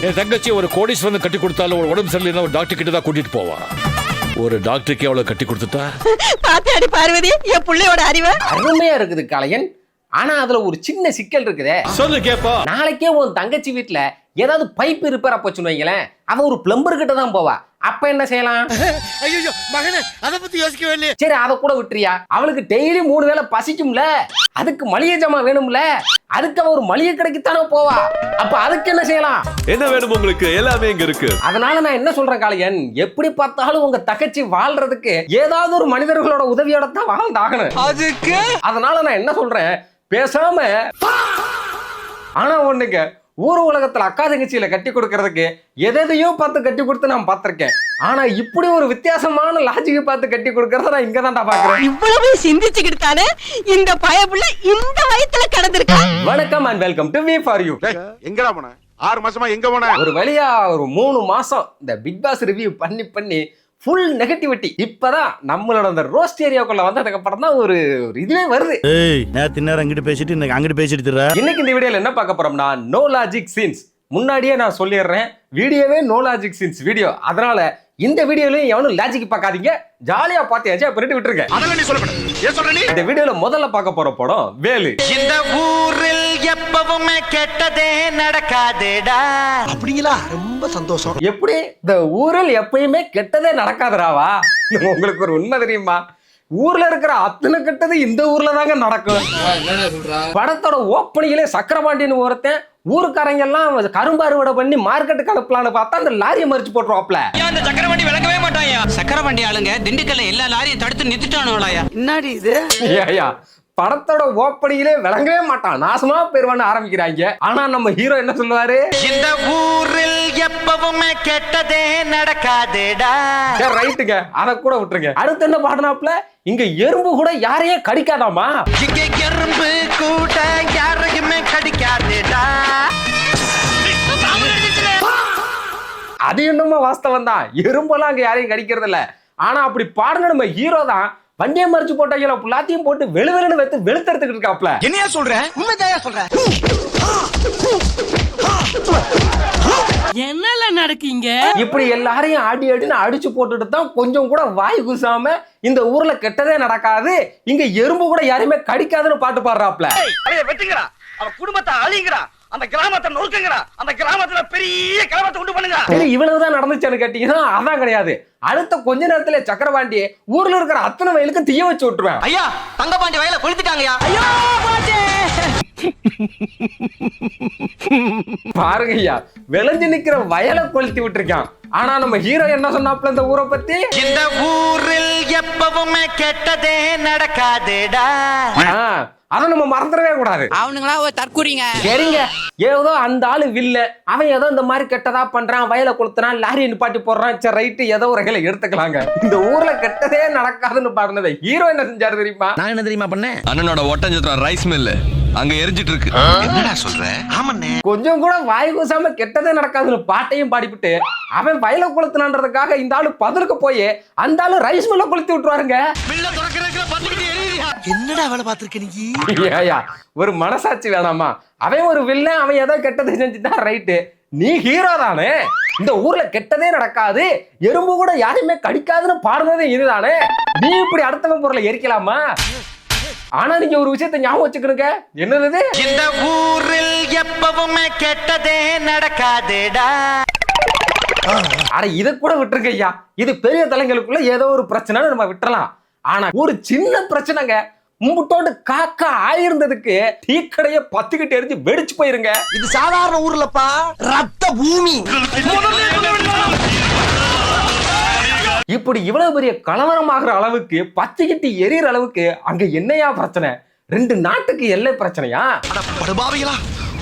என் தங்கச்சி ஒரு கோடீஸ்வரன் கட்டி கொடுத்தாலும் ஒரு உடம்பு சரியில்லைன்னா ஒரு டாக்டர் கிட்ட தான் கூட்டிட்டு போவா. ஒரு டாக்டருக்கு அவளை கட்டி கொடுத்துட்டா பாத்தியாடி பார்வதி என் பிள்ளையோட அறிவை. அருமையா இருக்குது கலையன். ஆனா அதுல ஒரு சின்ன சிக்கல் இருக்குதே. சொல்லு கேப்பா. நாளைக்கே உன் தங்கச்சி வீட்டுல ஏதாவது பைப் ரிப்பேர் போச்சுன்னு வைங்களேன், அவ ஒரு பிளம்பர் கிட்ட தான் போவா. அப்ப என்ன செய்யலாம்? ஐயோ மகனே, அத பத்தி யோசிக்கவே இல்லையே. சரி அத கூட விட்டுறியா? அவளுக்கு டெய்லி 3 வேளை பசிக்கும்ல, அதுக்கு மளிகை ஜாமான் வேணும்ல, அதுக்கு அவ ஒரு மளிகை கடைக்குத்தானே போவா. அப்ப அதுக்கு என்ன செய்யலாம்? என்ன வேணும் உங்களுக்கு? எல்லாமே இங்க இருக்கு. அதனால நான் என்ன சொல்றேன் காளியன், எப்படி பார்த்தாலும் உங்க தங்கச்சி வாழ்றதுக்கு ஏதாவது ஒரு மனிதர்களோட உதவியோட தான் வாழ்ந்தாகணும். அதுக்கு அதனால நான் என்ன சொல்றேன், பேசாம ஆனா ஒண்ணுங்க, ஊர் உலகத்துல அக்கா தங்கச்சியில கட்டி கொடுக்கறதுக்கு எதையோ பார்த்து கட்டி கொடுத்து நான் பார்த்திருக்கேன். ஆனா இப்படி ஒரு வித்தியாசமான லாஜிக்கை பார்த்து கட்டி கொடுக்கறத நான் இங்க தான்டா பாக்குறேன். இவ்வளவு சிந்திச்சுக்கிட்டு தானே இந்த பயப்புள்ள இந்த வயத்துல கடந்திருக்கா. வணக்கம் and welcome to V for you. எங்கடா போன? 6 மாசமா எங்க போன? ஒரு வழியா ஒரு 3 மாசம் இந்த பிக் பாஸ் ரிவ்யூ பண்ணி ஃபுல் நெகட்டிவிட்டி. இப்பதான் நம்மளோட அந்த ரோஸ்ட் ஏரியாக்குள்ள வந்ததுக்கு அப்புறம் தான் ஒரு இதுவே வருது. ஏய் நேத்து நேரம் அங்கிட்டு பேசிட்டு இன்னைக்கு அங்கிட்டு பேசிட்டு திரா. இன்னைக்கு இந்த வீடியோல என்ன பார்க்க போறோம்னா, நோ லாஜிக் சீன்ஸ். முன்னாடியே நான் சொல்லிடுறேன், வீடியோவே நோ லாஜிக் சீன்ஸ் வீடியோ. அதனால இந்த வீடியோலயும் எவனும் லாஜிக் பார்க்காதீங்க, ஜாலியா பார்த்து என்ஜாய் பண்ணிட்டு விட்டுருங்க. அதெல்லாம் நீ சொல்லணும். ஏன் சொல்ற நீ? இந்த வீடியோல முதல்ல பார்க்க போற படம் வேலு. இந்த ஊரில் எப்பவுமே கெட்டதே நடக்காதேடா. அப்படிங்களா? ரொம்ப சந்தோஷம். எப்படி இந்த ஊரில் எப்பயுமே கெட்டதே நடக்காதுராவா? உங்களுக்கு ஒரு உண்மை தெரியுமா? ஊர்ல இருக்கிற அத்தனை கெட்டது இந்த ஊர்ல தாங்க நடக்கும். படத்தோட ஓப்பனிங்லே சக்கரபாண்டியன் ஒருத்தன் ஊருக்காரங்க எல்லாம் கரும்பு அறுவடை பண்ணி மார்க்கெட்டுக்கு அனுப்பலான்னு பார்த்தா அந்த லாரியை மறிச்சு போட்டுருவாப்ல. அந்த சக்கரவண்டி விளக்கவே மாட்டாயா? சக்கரவண்டி ஆளுங்க திண்டுக்கல்ல எல்லா லாரியும் தடுத்து நிறுத்திட்டானுங்களாயா? என்னடி இது? ஏயா படத்தோட ஓப்பனிங்லே விளங்கவே மாட்டான், நாசமா போயிருவான்னு ஆரம்பிக்கிறாங்க. ஆனா நம்ம ஹீரோ என்ன சொல்லுவாரு, இந்த ஊரில் எப்பவுமே கெட்டதே நடக்காதேடா. ரைட்டுங்க, அத கூட விட்டுருங்க. அடுத்து என்ன பாடுனாப்ல, இங்க எறும்பு கூட யாரையும் கடிக்காதாமா. இங்க எறும்பு கூட யாரையுமே கடிக்காதேடா. அது என்னமோ வாஸ்தவம் தான், எறும்பெல்லாம் அங்க யாரையும் கடிக்கிறது இல்ல. ஆனா அப்படி பாடுன நம்ம ஹீரோ தான் வண்டியை மறிச்சு போட்டாங்களோ எல்லாத்தையும் போட்டு வெளுவெளுன்னு வெத்து வெளுத்தெடுத்துக்கிட்டு இருக்காப்ல. என்னையா சொல்ற? உண்மைதாயா சொல்ற? என்னல நடக்கீங்க? இப்படி எல்லாரையும் அடின்னு அடிச்சு போட்டுட்டு தான் கொஞ்சம் கூட வாய் குசாம இந்த ஊர்ல கெட்டதே நடக்காது, இங்க எறும்பு கூட யாரையுமே கடிக்காதுன்னு பாட்டு பாடுறாப்ல. அடைய வெட்டுங்கடா, அவ குடும்பத்தை அழிங்கடா, அந்த கிராமத்தை நொறுக்குங்கடா, அந்த கிராமத்துல பெரிய கிராமத்தை உண்டு பண்ணுங்க. சரி, இவ்வளவுதான் நடந்துச்சான்னு கேட்டீங்கன்னா அதான் கிடையாது. அடுத்த கொஞ்ச நேரத்துல சக்கரபாண்டி ஊர்ல இருக்கிற அத்தனை வயலுக்கு தீய வச்சு விட்டுருவேன். ஐயா தங்கபாண்டி வயல கொளுத்திட்டாங்கயா. ஐயோ பாருங்க ஐயா, விளைஞ்சு நிக்கிற வயலை கொளுத்தி விட்டுருக்கான். ஆனா நம்ம ஹீரோ என்ன சொன்னாப்ல இந்த ஊரை பத்தி, இந்த ஊரில் எப்பவுமே கெட்டதே நடக்காதேடா. அதை நம்ம மறந்துடவே கூடாது. அவனுங்களா ஒரு தற்கூறிங்க. சரிங்க, ஏதோ அந்த ஆளு வில்ல, அவன் ஏதோ இந்த மாதிரி கெட்டதா பண்றான், வயலை கொளுத்துறான், லாரி நிப்பாட்டி போடுறான், சரி ரைட்டு ஏதோ ஒரு வகையில எடுத்துக்கலாங்க. இந்த ஊர்ல கெட்டதே நடக்காதுன்னு பாருனதை ஹீரோ என்ன செஞ்சாரு தெரியுமா? நான் என்ன தெரியுமா பண்ணேன்? அண்ணனோட ஒட்டஞ்சத்திரம் ரைஸ் மில் அங்க எரிஞ்சிட்டு இருக்கு. என்னடா சொல்ற? ஆமண்ணே. கொஞ்சம் கூட வாய் கூசாம கெட்டதே நடக்காதுன்னு பாட்டையும் பாடிவிட்டு அவன் வயலை கொளுத்துனான்றதுக்காக இந்த ஆளு பதிலுக்கு போய் அந்த ஆளு ரைஸ் மில்ல கொளுத்தி விட்டுருவாருங்க. என்னடா வேலை பார்த்திருக்க நீ? ஏயா ஒரு மனசாட்சி வேணாமா? அவன் ஒரு வில்லன், அவன் ஏதோ கெட்டதை செஞ்சுட்டான், ரைட்டு. நீ ஹீரோ தானே, இந்த ஊர்ல கெட்டதே நடக்காது, எறும்பு கூட யாரையுமே கடிக்காதுன்னு பாடுனதே இதுதானே. நீ இப்படி அடுத்தவன் பொருளை எரிக்கலாமா? ஆனா நீங்க ஒரு விஷயத்தை ஞாபகம் வச்சுக்கிறீங்க, என்னது, இந்த ஊரில் எப்பவுமே கெட்டதே நடக்காதேடா. அட இத கூட விட்டுருங்க ஐயா, இது பெரிய தலைங்களுக்குள்ள ஏதோ ஒரு பிரச்சனை நம்ம விட்டுறலாம். ஆனா ஒரு சின்ன பிரச்சனைங்க, மும்புட்டோண்டு காக்கா ஆயிருந்ததுக்கு டீக்கடையை பத்துக்கிட்டு எரிஞ்சு வெடிச்சு போயிருங்க. இது சாதாரண ஊர்லப்பா, ரத்த பூமி. இப்படி இவ்வளவு பெரிய கலவரமாகிற அளவுக்கு பத்திக்கிட்டு எரியற அளவுக்கு அங்க என்னையா பிரச்சனை? 2 நாட்டுக்கு எல்லை பிரச்சனையா? படுபாவிகளா,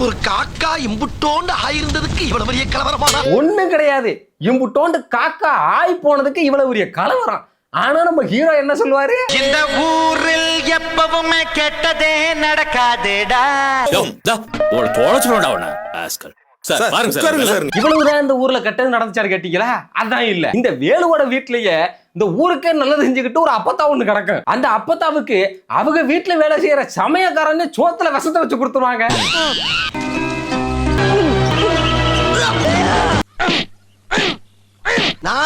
ஒரு காக்கா இம்புட்டோண்டு ஆயிருந்ததுக்கு இவ்வளவு பெரிய கலவரமாடா? ஒண்ணும் கிடையாது, இம்புட்டோண்டு காக்கா ஆய் போனதுக்கு இவ்வளவு பெரிய கலவரம். ஆனா நம்ம ஹீரோ என்ன சொல்லுவாரு, இந்த ஊரில் எப்பவுமே கெட்டதே நடக்காதேடா. இவ்வளவுதான் இந்த ஊர்ல கெட்டது நடந்துச்சாரு கேட்டீங்களா? அதான் இல்ல, இந்த வேலுவோட வீட்லயே இந்த ஊருக்கே நல்லது செஞ்சுக்கிட்டு ஒரு அப்பத்தா ஒண்ணு கிடக்கும். அந்த அப்பத்தாவுக்கு அவங்க வீட்டுல வேலை செய்யற சமயக்காரன்னு சோத்துல விஷத்தை வச்சு கொடுத்துருவாங்க.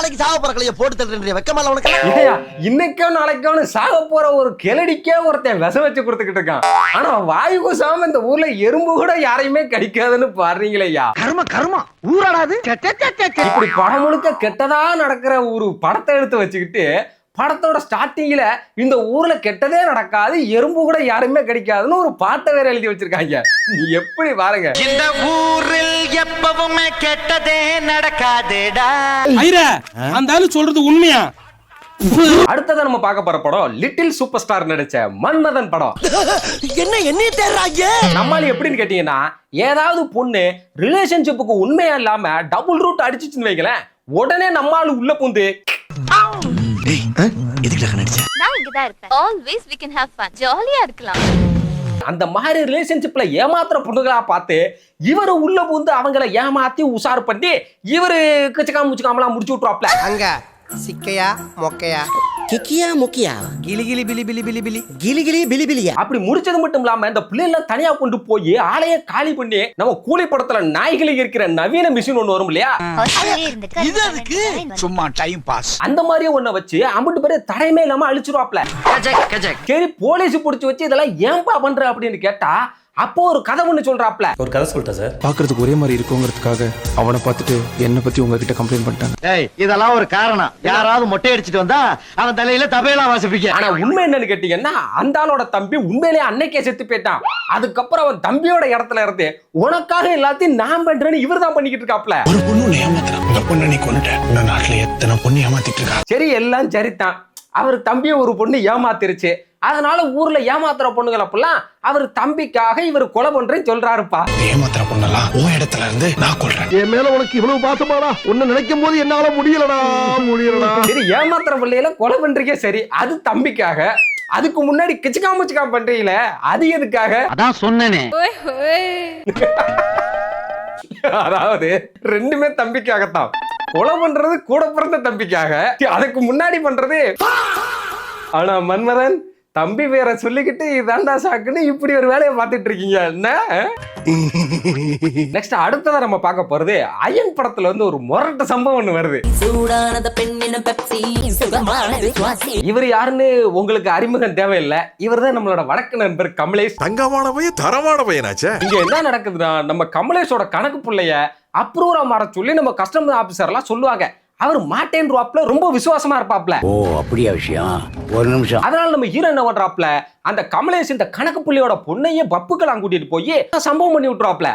நாளைக்கு சாவ போறக்கலைய போட்டு தள்ளுறேன் வெக்கமால உனக்கு ஏயா இன்னைக்கோ நாளைக்கோ சாக போற ஒரு கிளடிக்கே ஒருத்தன் விஷம் வச்சு கொடுத்துக்கிட்டு இருக்கான். ஆனா வாயு கூசாம இந்த ஊர்ல எறும்பு கூட யாரையுமே கடிக்காதுன்னு பாடுறீங்களேயா. கர்ம ஊராடாது. இப்படி படம் முழுக்க கெட்டதா நடக்கிற ஒரு படத்தை எடுத்து வச்சுக்கிட்டு படத்தோட ஸ்டார்டிங்ல இந்த ஊர்ல கெட்டதே நடக்காது, எறும்பு கூட யாருமே கிடைக்காதுன்னு ஒரு பாட்டை வேற எழுதி வச்சிருக்காங்க. நீ எப்படி பாருங்க. இந்த ஊரில் எப்பவுமே கெட்டதே நடக்காதேடா. அந்த ஆளு சொல்றது உண்மையா? அடுத்ததான் நம்ம பார்க்க போற படம் லிட்டில் சூப்பர் ஸ்டார் நடிச்ச மன்மதன் படம். என்ன தேடுறாங்க? நம்மால எப்படின்னு கேட்டீங்கன்னா, ஏதாவது பொண்ணு ரிலேஷன்ஷிப்புக்கு உண்மையா இல்லாம டபுள் ரூட் அடிச்சுன்னு வைங்களேன், உடனே நம்மால உள்ள பூந்து நான் இங்க தான் இருப்பேன். Always we can have fun. ஜாலியா இருக்கலாம். அந்த மாதிரி ரிலேஷன்ஷிப்ல ஏமாத்துற பொண்ணுகளா பார்த்து இவரு உள்ள பூந்து அவங்கள ஏமாத்தி உஷார் பண்ணி இவரு கிச்சக்காம முச்சுக்காமலாம் முடிச்சு விட்டுருவாப்ல. அங்க சிக்கையா மொக்கையா கிக்கியா முக்கியா கிளி கிளி பிலி பிலி பிலி பிலி கிளி கிளி பிலி பிலியா அப்படி முடிச்சது மட்டும் இல்லாம இந்த பிள்ளைல தனியா கொண்டு போய் ஆளைய காலி பண்ணி நம்ம கூலி படத்துல நாய்களுக்கு இருக்கிற நவீன மிஷின் ஒண்ணு வரும் இல்லையா, இது அதுக்கு சும்மா டைம் பாஸ், அந்த மாதிரியே ஒண்ண வச்சு அம்பிட்டு பேரு தடையுமே இல்லாம அழிச்சிருவாப்ல. சரி போலீஸ் புடிச்சு வச்சு இதெல்லாம் ஏன்பா பண்ற அப்படின்னு கேட்டா அப்போ ஒரு கதை ஒண்ணு சொல்றாப்ல. ஒரு கதை சொல்லிட்டேன் சார். பாக்குறதுக்கு ஒரே மாதிரி இருக்குங்கிறதுக்காக அவனை பார்த்துட்டு என்ன பத்தி உங்ககிட்ட கம்ப்ளைண்ட் பண்ணிட்டாங்க. ஏய் இதெல்லாம் ஒரு காரணம். யாராவது மொட்டை அடிச்சிட்டு வந்தா அவன் தலையில தபையெல்லாம் வாசிப்பீங்க. ஆனா உண்மை என்னன்னு கேட்டீங்கன்னா, அந்த ஆளோட தம்பி உண்மையிலேயே அன்னைக்கே செத்து போயிட்டான். அதுக்கப்புறம் அவன் தம்பியோட இடத்துல இருந்து உனக்காக எல்லாத்தையும் நான் பண்றேன்னு இவர் தான் பண்ணிக்கிட்டு இருக்காப்ல. ஒரு பொண்ணு ஏமாத்துறான், அந்த பொண்ணை நீ கொண்டுட்ட. இந்த நாட்டுல எத்தனை பொண்ணு ஏமாத்திட்டு இருக்கா. சரி எல்லாம் சரிதான். அவர் தம்பியை ஒரு பொண்ணு ஏமாத்திருச்சு, அதனால ஊர்ல ஏமாத்துற பொண்ணுகள் அப்பெல்லாம் அவர் தம்பிக்காக இவர் கொலை பண்றேன்னு சொல்றாருப்பா. ஏமாத்துற பொண்ணெல்லாம் உன் இடத்துல இருந்து நான் கொல்றேன். என் மேல உனக்கு இவ்வளவு பாசமாடா? உன்னை நினைக்கும் போது என்னால முடியலடா. சரி ஏமாத்துற பிள்ளையில கொலை பண்றீங்க, சரி அது தம்பிக்காக. அதுக்கு முன்னாடி கிச்சுக்காம பண்றீங்களே அது எதுக்காக? அதான் சொன்னேனே. அதாவது ரெண்டுமே தம்பிக்காகத்தான். கொலை பண்றது கூட பிறந்த தம்பிக்காக, அதுக்கு முன்னாடி பண்றது. ஆனா மன்மதன் தம்பி வேற சொல்லிக்கிட்டு இதாண்டா சாக்குன்னு இப்படி ஒரு வேலையை பார்த்துட்டு இருக்கீங்க என்ன? நெக்ஸ்ட் அடுத்ததா நம்ம பார்க்க போறது அயன் படத்துல வந்து ஒரு முரட்டு சம்பவம் ஒண்ணு வருது. இவர் யாருன்னு உங்களுக்கு அறிமுகம் தேவையில்லை. இவர் தான் நம்மளோட வடக்கு நண்பர் கமலேஷ். தங்கமான பையன் தரமான பையனாச்சே. இங்க என்ன நடக்குதுன்னா, நம்ம கமலேஷோட கணக்கு புள்ளைய அப்ரூவரா மாற சொல்லி நம்ம கஸ்டமர் ஆபீசர் எல்லாம் சொல்லுவாங்க. அவர் மாட்டேன்றாப்ல, ரொம்ப விசுவாசமா இருப்பாப்ல. ஓ அப்படியா விஷயம்? ஒரு நிமிஷம். அதனால நம்ம ஹீரோ என்ன பண்றாப்ல, அந்த கமலேஷ் இந்த கணக்கு புள்ளியோட பொண்ணையே பப்புக்கெல்லாம் கூட்டிட்டு போய் சம்பவம் பண்ணி விட்டுறாப்ல.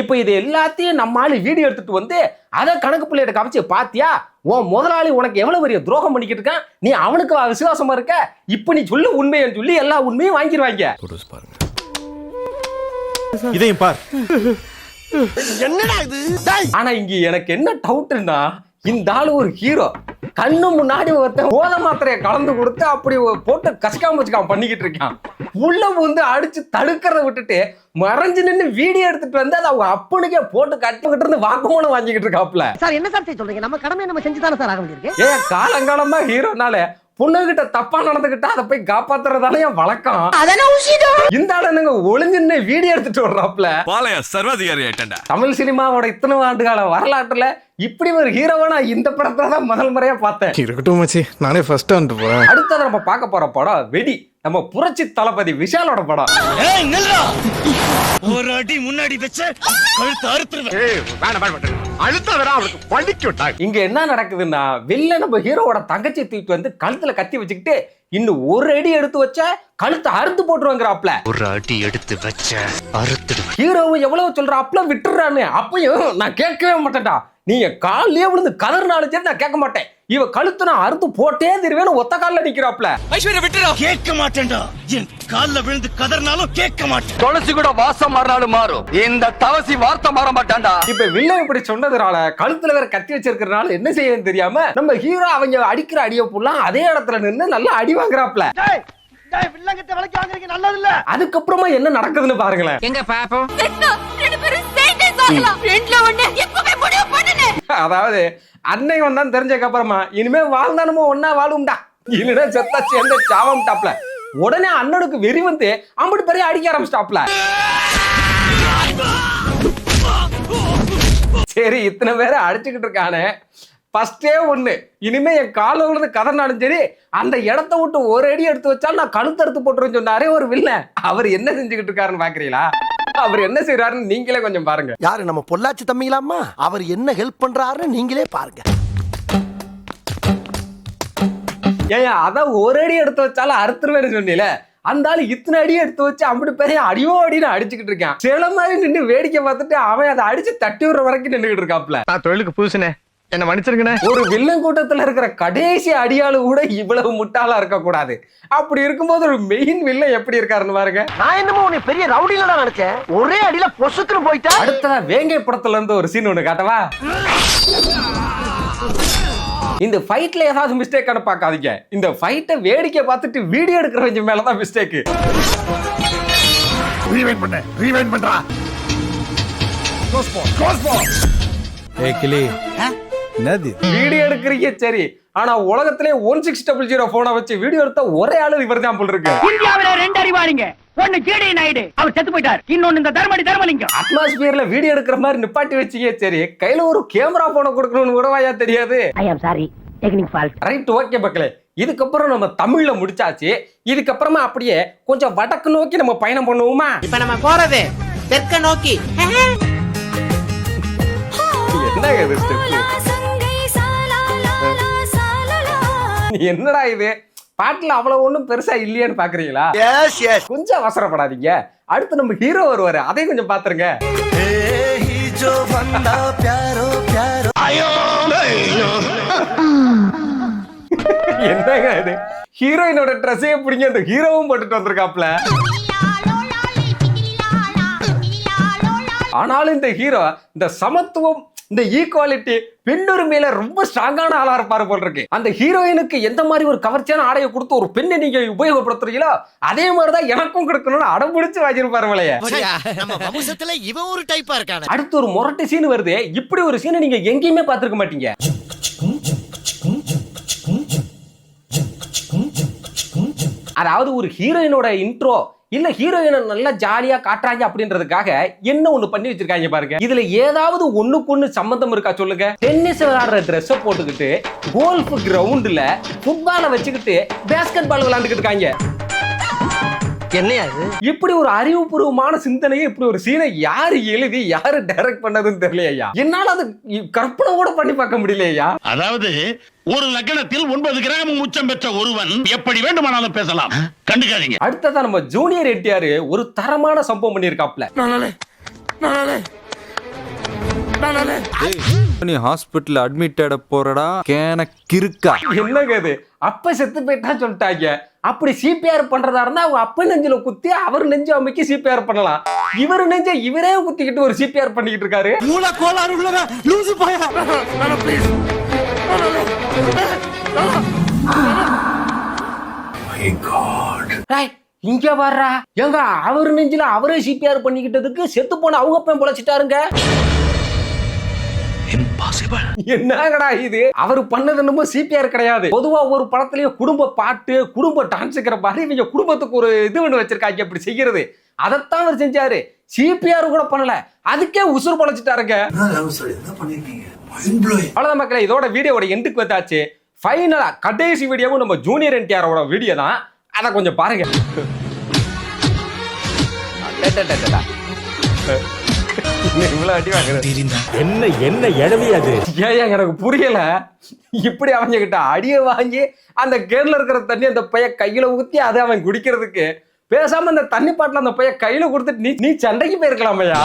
இப்ப இது எல்லாத்தையும் நம்மால வீடியோ எடுத்துட்டு வந்து அத கணக்கு புள்ளையிட்ட காமிச்சு, பாத்தியா உன் முதலாளி உனக்கு எவ்வளவு பெரிய துரோகம் பண்ணிக்கிட்டு இருக்கான், நீ அவனுக்கு விசுவாசமா இருக்க, இப்ப நீ சொல்லு உண்மைன்னு சொல்லி எல்லா உண்மையும் வாங்கிடுவாங்க. இதையும் பார். என்னடா இது? ஆனா இங்க எனக்கு என்ன டவுட்னா, இந்த ஆளு ஒரு ஹீரோ, கண்ணு முன்னாடி ஒருத்தன் போத மாத்திரையை கலந்து கொடுத்து அப்படி போட்டு கசக்காம வச்சுக்காம பண்ணிக்கிட்டு இருக்கான். உள்ள வந்து அடிச்சு தடுக்கிறத விட்டுட்டு மறைஞ்சு நின்று வீடியோ எடுத்துட்டு வந்து அதை அவங்க அப்பனுக்கே போட்டு கட்டிக்கிட்டு இருந்து வாக்குமூலம் வாங்கிக்கிட்டு இருக்காப்ல. சார் என்ன சார் சொல்றீங்க? நம்ம கடமையை நம்ம செஞ்சுதானே சார் ஆக வேண்டியிருக்கு. ஏன் காலங்காலமா ஹீரோனால பொண்ணுகிட்ட தப்பா நடந்துகிட்டா அதை போய் காப்பாத்துறதால என் வழக்கம். இந்த ஆளுங்க ஒளிஞ்சுன்னு வீடியோ எடுத்துட்டு வர்றாப்ல. பாளைய சர்வாதிகாரி ஆயிட்டா. தமிழ் சினிமாவோட இத்தனை ஆண்டுகால வரலாற்றுல இப்படி ஒரு ஹீரோவை நான் இந்த படத்துல தான் முதல் முறையா பார்த்தேன். இருக்கட்டும் மச்சி, நானே ஃபர்ஸ்ட் ஆண்டு போறேன். அடுத்தது நம்ம பார்க்க போற படம் வெடி, நம்ம புரட்சி தளபதி விஷாலோட படம். ஒரு அடி முன்னாடி வச்சு கழுத்து அறுத்துருவேன். இங்க என்ன நடக்குதுன்னா, வெளில நம்ம ஹீரோவோட தங்கச்சி தூக்கிட்டு வந்து கழுத்துல கத்தி வச்சுக்கிட்டு இன்னும் ஒரு அடி எடுத்து வச்ச கழுத்தை அறுத்து போட்டுருவாங்கிறாப்ல. ஒரு அடி எடுத்து வச்ச அறுத்துடுவேன். ஹீரோவும் எவ்வளவு சொல்றாப்ல விட்டுறான்னு. அப்பயும் நான் கேட்கவே மாட்டேன்டா, நீங்க காலையே விழுந்து கதறினாலும் சரி நான் கேட்க மாட்டேன், இவ கழுத்து நான் அறுத்து போட்டே திருவேன்னு ஒத்த காலில் நிக்கிறாப்ல. ஐஸ்வர்யா விட்டுறா. கேட்க மாட்டேன்டா, என் கால்ல விழுந்து கதறினாலும் கேட்க மாட்டேன். துளசி கூட வாசம் மாறினாலும் மாறும், இந்த தவசி வார்த்தை மாற மாட்டான்டா. இப்ப வில்லன் இப்படி சொன்னதுனால, கழுத்துல வேற கத்தி வச்சிருக்கிறதுனால என்ன செய்யன்னு தெரியாம நம்ம ஹீரோ அவங்க அடிக்கிற அடிய புல்லாம் அதே இடத்துல நின்று நல்லா அடி வாங்குறாப்ல. அதுக்கப்புறமா என்ன நடக்குதுன்னு பாருங்களேன். எங்க பாப்போம். அதாவது அன்னை வந்தான் தெரிஞ்சதுக்கு அப்புறமா இனிமே வாழ்ந்தானுமோ ஒன்னா வாழும்டா, இல்லைன்னா செத்தா சேர்ந்து சாவம்டாப்ல. உடனே அண்ணனுக்கு வெறி வந்து அம்பட்டு பெரிய அடிக்க ஆரம்பிச்சிட்டாப்ல. சரி, இத்தனை பேரை அடிச்சுக்கிட்டு இருக்கானே, ஃபர்ஸ்டே ஒண்ணு, இனிமே என் கால விழுந்து கதறினாலும் சரி அந்த இடத்த விட்டு ஒரு அடி எடுத்து வச்சாலும் நான் கழுத்தறுத்து போட்டுருன்னு சொன்னாரே ஒரு வில்லன். அவர் என்ன செஞ்சுக்கிட்டு இருக்காருன்னு பாக்குறீங்களா? அவர் என்ன செய்யறாருன்னு நீங்களே கொஞ்சம் பாருங்க. யாரு நம்ம பொள்ளாச்சி தம்பிங்களாமா? அவர் என்ன ஹெல்ப் பண்றாருன்னு நீங்களே பாருங்க. ஏன் அதான் ஒரு அடி எடுத்து வச்சாலும் அறுத்துருவேன்னு சொன்னீல, அந்த ஆளு இத்தனை அடி எடுத்து வச்சு அப்படி பெரிய அடியோ அடின்னு அடிச்சுக்கிட்டு இருக்கேன். சில மாதிரி நின்று வேடிக்கை பார்த்துட்டு அவன் அதை அடிச்சு தட்டி விடுற வரைக்கும் நின்றுகிட்டு இருக்காப்ல. நான் தொழிலுக்கு புதுசுனே, என்ன மன்னிச்சிருங்கண்ணே. ஒரு வில்லன் கூட்டத்துல இருக்கிற கடைசி அடியாளு கூட இவ்வளவு முட்டாளா இருக்க கூடாது. அப்படி இருக்கும்போது ஒரு மெயின் வில்லன் எப்படி இருக்காருன்னு பாருங்க. நான் என்னமோ உன்னை பெரிய ரவுடில தான் நினைச்சேன், ஒரே அடியில பொசுக்குன்னு போயிட்டா. அடுத்ததா வேங்கை படத்துல இருந்து ஒரு சீன் ஒண்ணு காட்டவா? இந்த ஃபைட்ல ஏதாவது மிஸ்டேக் பார்க்காதீங்க. இந்த ஃபைட்டை வேடிக்கை பார்த்துட்டு வீடியோ எடுக்கிறவங்க மேலதான் மிஸ்டேக். ரீவைண்ட் பண்றா. வீடியோ எடுக்கிறீங்க சரி, ஆனா உலகத்திலே 1600 போனை வச்சு வீடியோ எடுத்த ஒரே ஆளு இவர் தான் போல இருக்கு. இந்தியாவில 2 அறிவாளிங்க, ஒன்னு ஜேடி நாயுடு, அவர் செத்து போயிட்டார், இன்னொன்னு இந்த தர்மலிங்கம். அட்மாஸ்பியர்ல வீடியோ எடுக்கிற மாதிரி நிப்பாட்டி வச்சீங்க சரி, கையில ஒரு கேமரா போனை கொடுக்கணும்னு கூடவாயா தெரியாது? I am sorry, technique fault. Right, okay மக்களே, இதுக்கப்புறம் நம்ம தமிழ்ல முடிச்சாச்சு. இதுக்கப்புறமா அப்படியே கொஞ்சம் வடக்கு நோக்கி நம்ம பயணம் பண்ணுவோமா? இப்ப நம்ம போறது தெற்க நோக்கி. என்ன இது ஸ்டெப்? என்னடா இது, பாட்டுல அவ்வளவு ஒண்ணும் பெருசா இல்லையான்னு பாக்குறீங்களா? கொஞ்சம் அவசரப்படாதீங்க, அடுத்து நம்ம ஹீரோ வருவாரு, அதையும் கொஞ்சம் பாத்துருங்க. என்னங்க இது, ஹீரோயினோட ட்ரெஸ்ஸே பிடிங்க அந்த ஹீரோவும் போட்டுட்டு வந்திருக்காப்ல. ஆனாலும் இந்த ஹீரோ இந்த சமத்துவம், இந்த ஈக்குவாலிட்டி, பெண்ணுரிமையில ரொம்ப ஸ்ட்ராங்கான ஆளா இருப்பாரு போல இருக்கு. அந்த ஹீரோயினுக்கு எந்த மாதிரி ஒரு கவர்ச்சியான ஆடையை கொடுத்து ஒரு பெண்ணை நீங்க உபயோகப்படுத்துறீங்களோ அதே மாதிரிதான் எனக்கும் கொடுக்கணும்னு அடம்பிடிச்சு வாங்கிருப்பாரு வலைய. இவன் ஒரு டைப்பா இருக்கானே. அடுத்து ஒரு முரட்டு சீன் வருது. இப்படி ஒரு சீனை நீங்க எங்கேயுமே பாத்துருக்க மாட்டீங்க. அதாவது ஒரு ஹீரோயினோட இன்ட்ரோ இல்ல ஹீரோயினை நல்லா ஜாலியா காட்டுறாங்க அப்படின்றதுக்காக என்ன ஒண்ணு பண்ணி வச்சிருக்காங்க பாருங்க. இதுல ஏதாவது ஒண்ணுக்கு ஒண்ணு சம்பந்தம் இருக்கா சொல்லுங்க? டென்னிஸ் விளையாடுற ட்ரெஸ் போட்டுக்கிட்டு கோல்ஃப் கிரவுண்ட்ல ஃபுட்பாலை வச்சுக்கிட்டு பேஸ்கெட் பால் விளையாண்டுக்கிட்டு இருக்காங்க. என்னையா இது? இப்படி ஒரு அறிவுபூர்வமான சிந்தனையை, இப்படி ஒரு சீனை யாரு எழுதி யாரு டைரக்ட் பண்ணதுன்னு தெரியலையா? என்னால அது கற்பனை கூட பண்ணி பார்க்க முடியலையா? அதாவது ஒரு லக்னத்தில் 9 கிராம் உச்சம் பெற்ற ஒருவன் எப்படி வேண்டுமானாலும் பேசலாம், கண்டுக்காதீங்க. அடுத்ததான் நம்ம ஜூனியர் என்டிஆர் ஒரு தரமான சம்பவம் பண்ணியிருக்காப்ல. நீ ஹாஸ்பிட்டல் அட்மிட் போறடா கேன கிறுக்கா. என்னங்க இது, அப்ப செத்து போயிட்டா சொல்லிட்டாங்க. அப்படி சிபிஆர் பண்றதா இருந்தா அவங்க அப்ப நெஞ்சில குத்தி அவர் நெஞ்சு அமைக்கி சிபிஆர் பண்ணலாம். இவரு நெஞ்ச இவரே குத்திக்கிட்டு ஒரு சிபிஆர் பண்ணிக்கிட்டு இருக்காரு. இங்க வர்றா எங்க அவர் நெஞ்சில அவரே சிபிஆர் பண்ணிக்கிட்டதுக்கு செத்து போன அவங்க அப்பன் பொழைச்சிட்டாருங்க. என்னங்கடா இது, அவர் பண்ணது என்னமோ சிபிஆர் கிடையாது. பொதுவா ஒரு படத்துலயே குடும்ப பாட்டு, குடும்ப டான்ஸ்ங்கிற மாதிரி இவங்க குடும்பத்துக்கு ஒரு இது ஒண்ணு வச்சிருக்காங்க அப்படி செய்யறது. அதைத்தான் அவர் செஞ்சாரு. சிபிஆர் கூட பண்ணல, அதுக்கே உசுறு பொழைச்சிட்டாருங்க. அவ்வளவுதான் மக்களே, இதோட வீடியோட எண்டுக்கு வந்தாச்சு. ஃபைனலா கடைசி வீடியோவும் நம்ம ஜூனியர் என்டிஆரோட வீடியோ தான். அதை கொஞ்சம் பாருங்க. என்ன என்ன எழவி அது? ஏன் எனக்கு புரியல. இப்படி அவங்க கிட்ட அடிய வாங்கி அந்த கேர்ல இருக்கிற தண்ணி அந்த பைய கையில ஊத்தி அதை அவன் குடிக்கிறதுக்கு பேசாம அந்த தண்ணி பாட்டில அந்த பைய கையில கொடுத்துட்டு நீ சண்டைக்கு போயிருக்கலாமையா?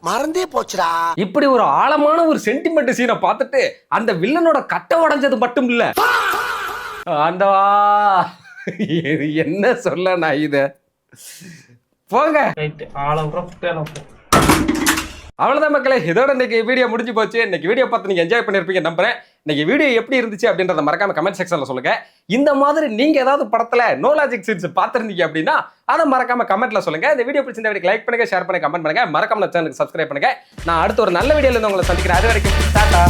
மறந்தே போச்சுடா. இப்படி ஒரு ஆழமான ஒரு சென்டிமெண்ட் சீனை பார்த்துட்டு அந்த வில்லனோட கட்டை உடைஞ்சது மட்டும் இல்ல, ஆண்டவா என்ன சொல்ல நான் இத போங்க. அவ்வளவுதான் மக்களே, இதோட இன்னைக்கு வீடியோ முடிஞ்சு போச்சு. இன்னைக்கு வீடியோ பார்த்து நீங்க என்ஜாய் பண்ணிருப்பீங்க நம்புறேன். இன்னைக்கு வீடியோ எப்படி இருந்துச்சு அப்படின்றத மறக்காம கமெண்ட் செக்ஷன்ல சொல்லுங்க. இந்த மாதிரி நீங்க ஏதாவது படத்துல நோ லாஜிக் சீன்ஸ் பார்த்திருந்தீங்க அப்படின்னா அதை மறக்காம கமெண்ட்ல சொல்லுங்க. இந்த வீடியோ பிடிச்சிருந்தா வீடியோ லைக் பண்ணுங்க, ஷேர் பண்ணுங்க, கமெண்ட் பண்ணுங்க, மறக்காம சேனலுக்கு சப்ஸ்கிரைப் பண்ணுங்க. நான் அடுத்த ஒரு நல்ல வீடியோல இருந்து உங்களை சந்திக்கிறேன். அது வரைக்கும் டாடா.